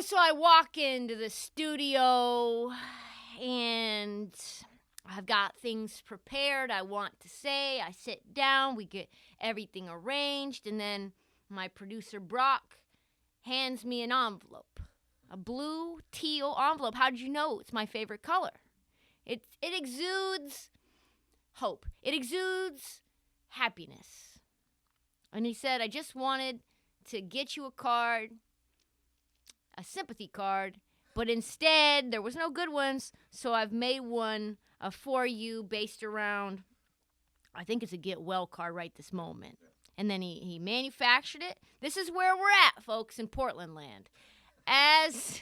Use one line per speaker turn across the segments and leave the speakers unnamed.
So I walk into the studio, and I've got things prepared I want to say. I sit down, we get everything arranged, and then my producer, Brock, hands me an envelope. A blue teal envelope. How did you know it's my favorite color? It exudes hope. It exudes happiness. And he said, I just wanted to get you a card, a sympathy card, but instead there was no good ones, so I've made one for you based around, I think it's a get well card right this moment. And then he manufactured it. This is where we're at, folks, in Portland land. As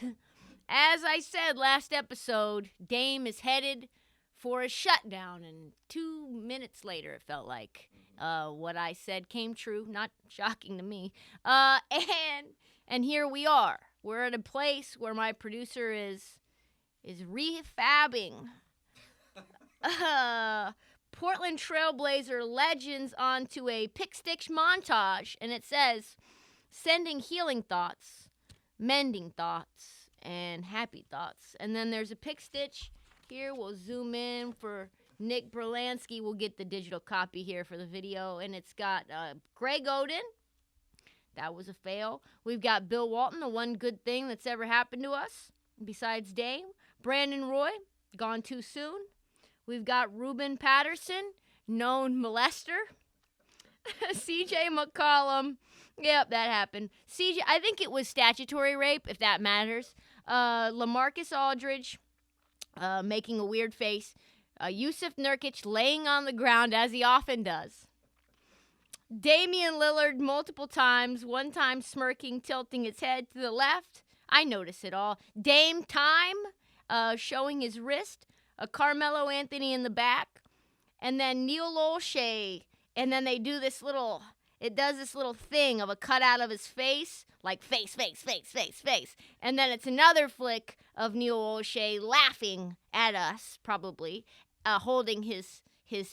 I said last episode, Dame is headed for a shutdown, and 2 minutes later, it felt like what I said came true. Not shocking to me. And here we are. We're at a place where my producer is refabbing Portland Trailblazer legends onto a pick stitch montage, and it says, sending healing thoughts, mending thoughts, and happy thoughts. And then there's a pick stitch here. We'll zoom in for Nick Berlansky. We'll get the digital copy here for the video, and it's got Greg Oden. That was a fail. We've got Bill Walton, the one good thing that's ever happened to us besides Dame. Brandon Roy, gone too soon. We've got Ruben Patterson, known molester. CJ McCollum. Yep, that happened. CJ, I think it was statutory rape, if that matters. LaMarcus Aldridge, making a weird face. Yusuf Nurkic laying on the ground, as he often does. Damian Lillard multiple times, one time smirking, tilting his head to the left. I notice it all. Dame time, showing his wrist. Carmelo Anthony in the back. And then Neil Olshey. And then they do this little, it does this little thing of a cutout of his face. Like face. And then it's another flick of Neil Olshey laughing at us, probably, holding his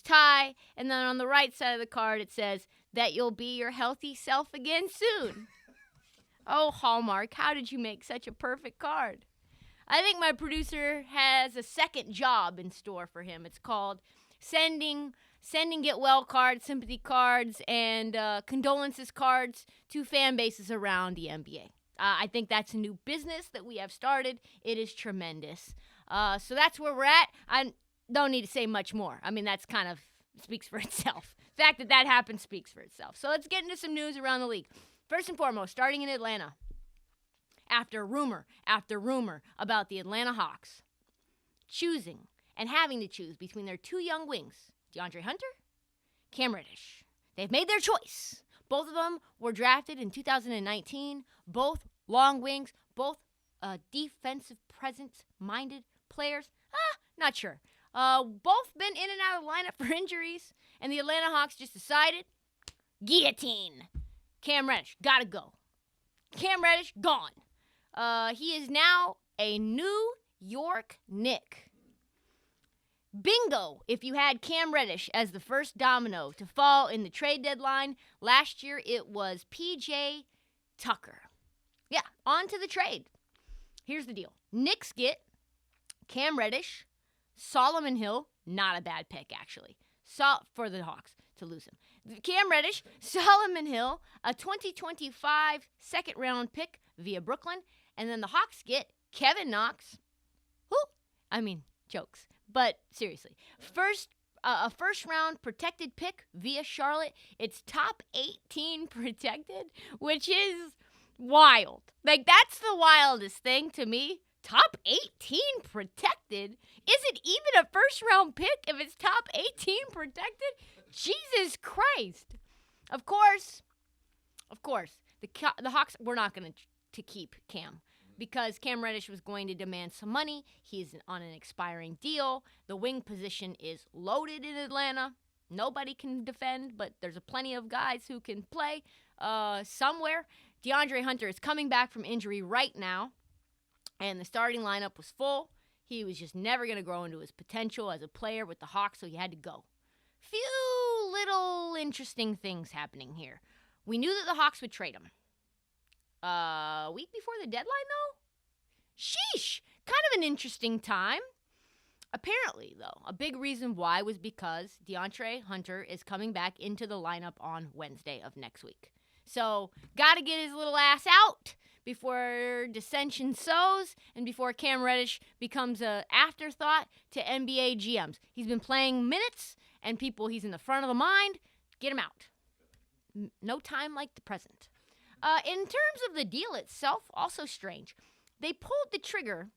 tie. And then on the right side of the card, it says that you'll be your healthy self again soon. Oh, Hallmark, how did you make such a perfect card? I think my producer has a second job in store for him. It's called sending get well cards, sympathy cards, and condolences cards to fan bases around the NBA. I think that's a new business that we have started. It is tremendous. So that's where we're at. I don't need to say much more. I mean, that's kind of speaks for itself. The fact that happened speaks for itself. So let's get into some news around the league. First and foremost, starting in Atlanta. After rumor about the Atlanta Hawks choosing and having to choose between their two young wings, DeAndre Hunter, Cam Reddish. They've made their choice. Both of them were drafted in 2019. Both long wings, both defensive presence-minded players. Not sure. Both been in and out of the lineup for injuries, and the Atlanta Hawks just decided, guillotine. Cam Reddish, gotta go. Cam Reddish, gone. He is now a New York Knick. Bingo if you had Cam Reddish as the first domino to fall in the trade deadline. Last year it was P.J. Tucker. Yeah, on to the trade. Here's the deal. Knicks get Cam Reddish, Solomon Hill, not a bad pick actually, for the Hawks to lose him. Cam Reddish, Solomon Hill, a 2025 second-round pick via Brooklyn, and then the Hawks get Kevin Knox. Jokes. But seriously, a first-round protected pick via Charlotte. It's top 18 protected, which is wild. Like, that's the wildest thing to me. Top 18 protected? Is it even a first-round pick if it's top 18 protected? Jesus Christ. Of course, the Hawks were not going to keep Cam because Cam Reddish was going to demand some money. He's on an expiring deal. The wing position is loaded in Atlanta. Nobody can defend, but there's plenty of guys who can play somewhere. DeAndre Hunter is coming back from injury right now, and the starting lineup was full. He was just never going to grow into his potential as a player with the Hawks, so he had to go. Few little interesting things happening here. We knew that the Hawks would trade him. A week before the deadline, though? Sheesh. Kind of an interesting time. Apparently, though, a big reason why was because DeAndre Hunter is coming back into the lineup on Wednesday of next week. So, got to get his little ass out before dissension sows and before Cam Reddish becomes an afterthought to NBA GMs. He's been playing minutes, and he's in the front of the mind. Get him out. No time like the present. In terms of the deal itself, also strange. They pulled the trigger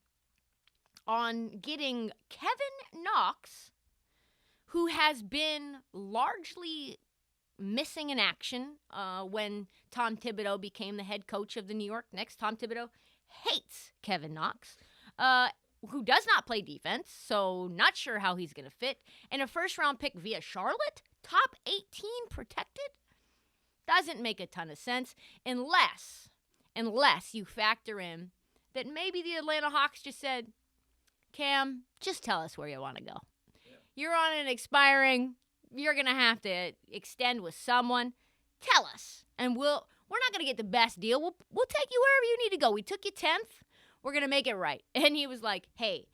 on getting Kevin Knox, who has been largely missing in action when Tom Thibodeau became the head coach of the New York Knicks. Tom Thibodeau hates Kevin Knox, who does not play defense, so not sure how he's going to fit. And a first-round pick via Charlotte, top 18 protected, doesn't make a ton of sense unless you factor in that maybe the Atlanta Hawks just said, Cam, just tell us where you want to go. Yeah. You're on an expiring. You're going to have to extend with someone. Tell us. And we're not going to get the best deal. We'll take you wherever you need to go. We took you 10th. We're going to make it right. And he was like, hey,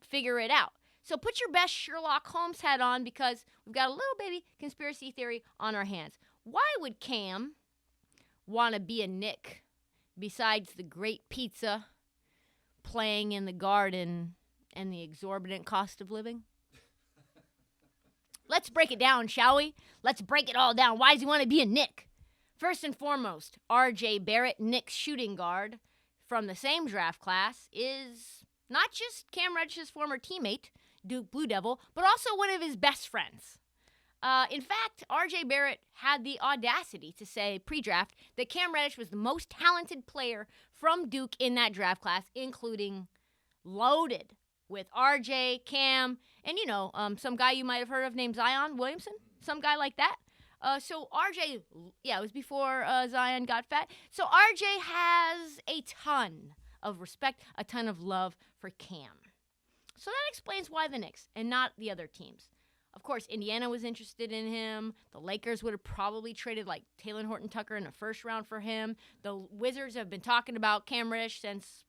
figure it out. So put your best Sherlock Holmes hat on because we've got a little baby conspiracy theory on our hands. Why would Cam want to be a Knick besides the great pizza, playing in the garden, and the exorbitant cost of living? Let's break it down, shall we? Let's break it all down. Why does he want to be a Knick? First and foremost, R.J. Barrett, Knicks shooting guard from the same draft class, is not just Cam Reddish's former teammate, Duke Blue Devil, but also one of his best friends. In fact, R.J. Barrett had the audacity to say pre-draft that Cam Reddish was the most talented player from Duke in that draft class, including loaded with R.J., Cam, and, some guy you might have heard of named Zion Williamson, some guy like that. So R.J., it was before Zion got fat. So R.J. has a ton of respect, a ton of love for Cam. So that explains why the Knicks and not the other teams. Of course, Indiana was interested in him. The Lakers would have probably traded like Taylor Horton-Tucker in the first round for him. The Wizards have been talking about Cam Reddish since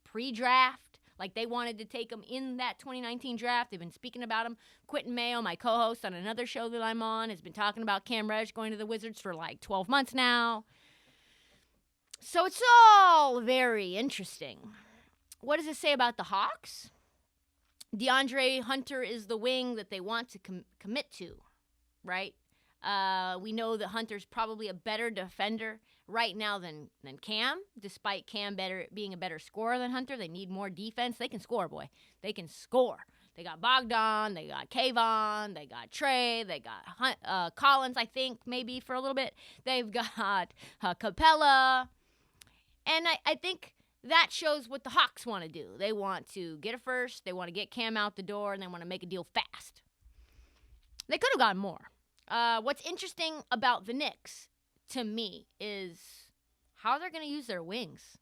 pre-draft. Like they wanted to take him in that 2019 draft. They've been speaking about him. Quentin Mayo, my co-host on another show that I'm on, has been talking about Cam Reddish going to the Wizards for like 12 months now. So it's all very interesting. What does it say about the Hawks? DeAndre Hunter is the wing that they want to commit to, right? We know that Hunter's probably a better defender right now than Cam, despite Cam being a better scorer than Hunter. They need more defense. They can score, boy. They can score. They got Bogdan. They got Kayvon. They got Trey. They got Collins, I think, maybe for a little bit. They've got Capella. And I think that shows what the Hawks want to do. They want to get a first, they want to get Cam out the door, and they want to make a deal fast. They could have gotten more. What's interesting about the Knicks, to me, is how they're going to use their wings.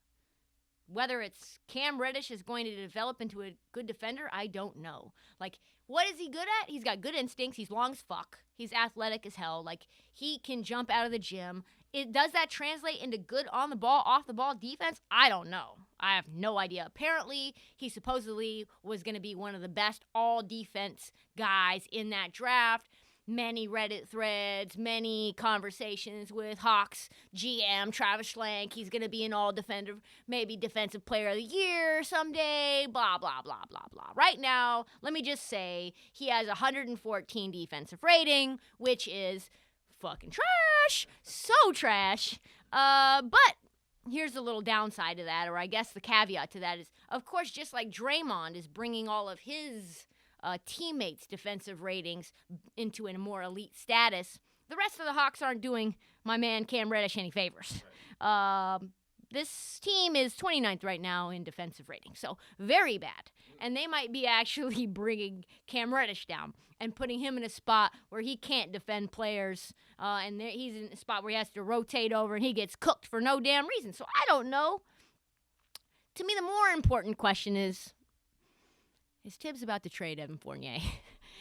Whether it's Cam Reddish is going to develop into a good defender, I don't know. Like, what is he good at? He's got good instincts. He's long as fuck. He's athletic as hell. Like, he can jump out of the gym. Does that translate into good on the ball, off the ball defense? I don't know. I have no idea. Apparently, he supposedly was going to be one of the best all defense guys in that draft. Many Reddit threads, many conversations with Hawks GM Travis Schlenk. He's going to be an all defender, maybe defensive player of the year someday, blah, blah, blah, blah, blah. Right now, let me just say he has 114 defensive rating, which is fucking trash. So trash. But here's a little downside to that, or I guess the caveat to that is, of course, just like Draymond is bringing all of his teammates' defensive ratings into a more elite status, the rest of the Hawks aren't doing my man Cam Reddish any favors. This team is 29th right now in defensive rating, so very bad. And they might be actually bringing Cam Reddish down and putting him in a spot where he can't defend players, and he's in a spot where he has to rotate over and he gets cooked for no damn reason. So I don't know. To me, the more important question is Tibbs about to trade Evan Fournier?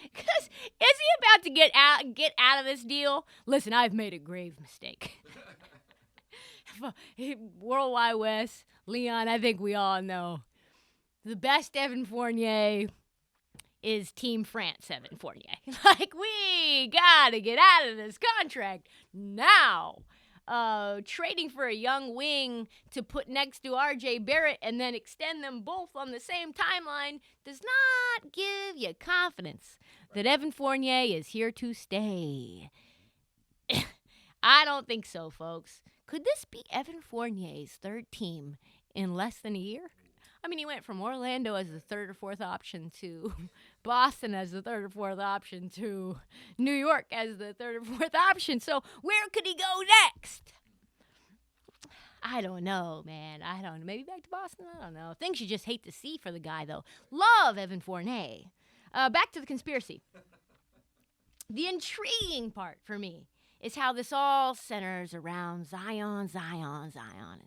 Because is he about to get out of this deal? Listen, I've made a grave mistake. Worldwide West, Leon, I think we all know. The best Evan Fournier is Team France Evan Fournier. Like, we gotta get out of this contract now. Trading for a young wing to put next to R.J. Barrett and then extend them both on the same timeline does not give you confidence that Evan Fournier is here to stay. I don't think so, folks. Could this be Evan Fournier's third team in less than a year? I mean, he went from Orlando as the third or fourth option to Boston as the third or fourth option to New York as the third or fourth option. So where could he go next? I don't know, man. I don't know. Maybe back to Boston? I don't know. Things you just hate to see for the guy, though. Love Evan Fournier. Back to the conspiracy. The intriguing part for me is how this all centers around Zion, and Zion.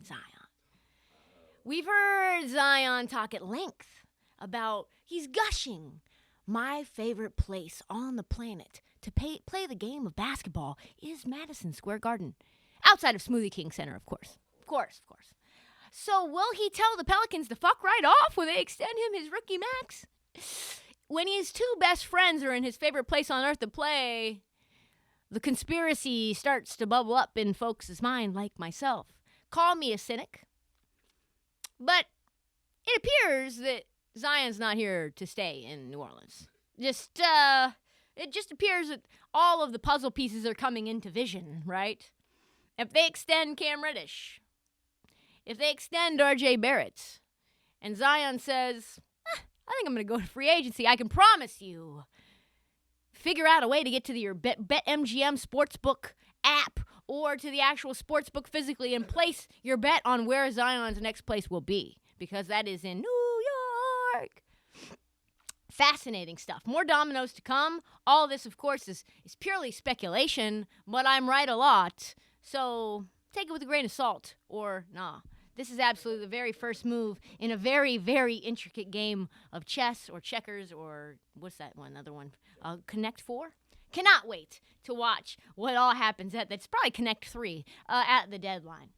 We've heard Zion talk at length about he's gushing. My favorite place on the planet to play the game of basketball is Madison Square Garden. Outside of Smoothie King Center, of course. Of course. So will he tell the Pelicans to fuck right off when they extend him his rookie max? When his two best friends are in his favorite place on earth to play, the conspiracy starts to bubble up in folks' mind like myself. Call me a cynic. But it appears that Zion's not here to stay in New Orleans. It just appears that all of the puzzle pieces are coming into vision, right? If they extend Cam Reddish, if they extend R.J. Barrett, and Zion says, I think I'm going to go to free agency, I can promise you, figure out a way to get to your BetMGM Sportsbook app or to the actual sportsbook physically and place your bet on where Zion's next place will be, because that is in New York. Fascinating stuff. More dominoes to come. All of this, of course, is purely speculation, but I'm right a lot. So take it with a grain of salt, or nah. This is absolutely the very first move in a very, very intricate game of chess or checkers or what's that one? Another one? Connect 4? Cannot wait to watch what all happens that's probably Connect 3 at the deadline.